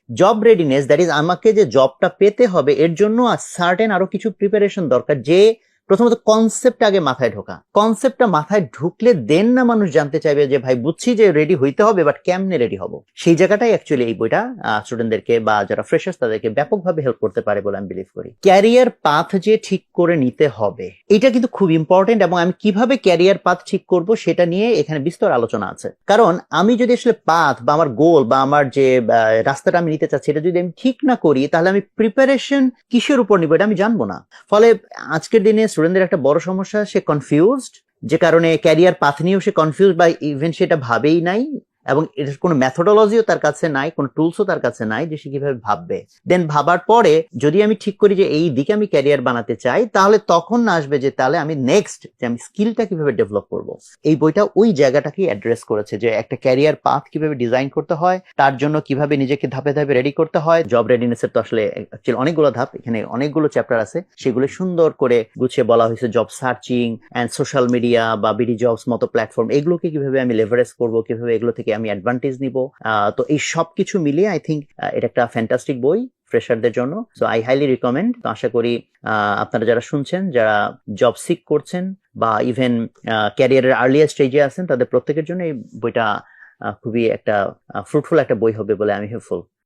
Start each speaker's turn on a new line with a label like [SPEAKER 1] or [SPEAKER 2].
[SPEAKER 1] Job readiness, that is আমাকে যে জবটা পেতে হবে এর জন্য সার্টেন আরো কিছু প্রিপারেশন দরকার। যে প্রথমত কনসেপ্ট আগে মাথায় ঢোকা, কনসেপ্টটা মাথায় ঢুকলে দেন না মানুষ জানতে চাইবে যে ভাই বুঝছি যে রেডি হইতে হবে, বাট কেমনে রেডি হব। সেই জায়গাটাই অ্যাকচুয়ালি এই বইটা স্টুডেন্টদেরকে বা যারা ফ্রেশার্স তাদেরকে ব্যাপকভাবে হেল্প করতে পারে বলে আমি বিলিভ করি। ক্যারিয়ার পাথ যে ঠিক করে নিতে হবে এটা কিন্তু খুব ইম্পর্টেন্ট, এবং আমি কিভাবে ক্যারিয়ার পাথ ঠিক করব সেটা নিয়ে এখানে বিস্তর আলোচনা আছে। কারণ আমি যদি আসলে পাথ বা আমার গোল বা আমার যে রাস্তাটা আমি নিতে চাচ্ছি এটা যদি আমি ঠিক না করি, তাহলে আমি প্রিপারেশন কিসের উপর নিব এটা আমি জানবো না। ফলে আজকের দিনে স্টুডেন্টদের একটা বড় সমস্যা, সে কনফিউজড, যে কারণে ক্যারিয়ার পাথ নিয়েও সে কনফিউজ বা ইভেন সেটা ভাবেই নাই, এবং এটার কোনো মেথোডোলজিও তার কাছে নাই, কোনো টুলসও তার কাছে নাই যে সে কিভাবে ভাববে। দেন ভাবার পরে যদি আমি ঠিক করি যে এই দিকে আমি ক্যারিয়ার বানাতে চাই, তাহলে তখন না আসবে যে তাহলে আমি নেক্সট যে আমি স্কিলটা কিভাবে ডেভেলপ করব। এই বইটা ওই জায়গাটাকে অ্যাড্রেস করেছে যে একটা ক্যারিয়ার পাথ কিভাবে ডিজাইন করতে হয়, তার জন্য কিভাবে নিজেকে ধাপে ধাপে রেডি করতে হয়। জব রেডিনেসের তো আসলে অ্যাকচুয়ালি অনেকগুলো ধাপ, এখানে অনেকগুলো চ্যাপ্টার আছে, সেগুলো সুন্দর করে গুছিয়ে বলা হয়েছে। Job searching and social media বা বিডি জবস মতো প্ল্যাটফর্ম, এগুলোকে কিভাবে আমি লেভারেজ করব, কিভাবে এগুলো থেকে আমি অ্যাডভান্টেজ নিব। তো এই সব কিছু মিলিয়ে আই থিঙ্ক এটা একটা ফ্যান্টাস্টিক বই ফ্রেশারদের জন্য। So I highly recommend. তো আশা করি আপনারা যারা শুনছেন, যারা জব সিক করছেন বা ইভেন ক্যারিয়ারের আর্লিয়ার স্টেজে আছেন, তাদের প্রত্যেকের জন্য এই বইটা খুবই একটা ফ্রুটফুল একটা বই হবে বলে আমি হোপফুল।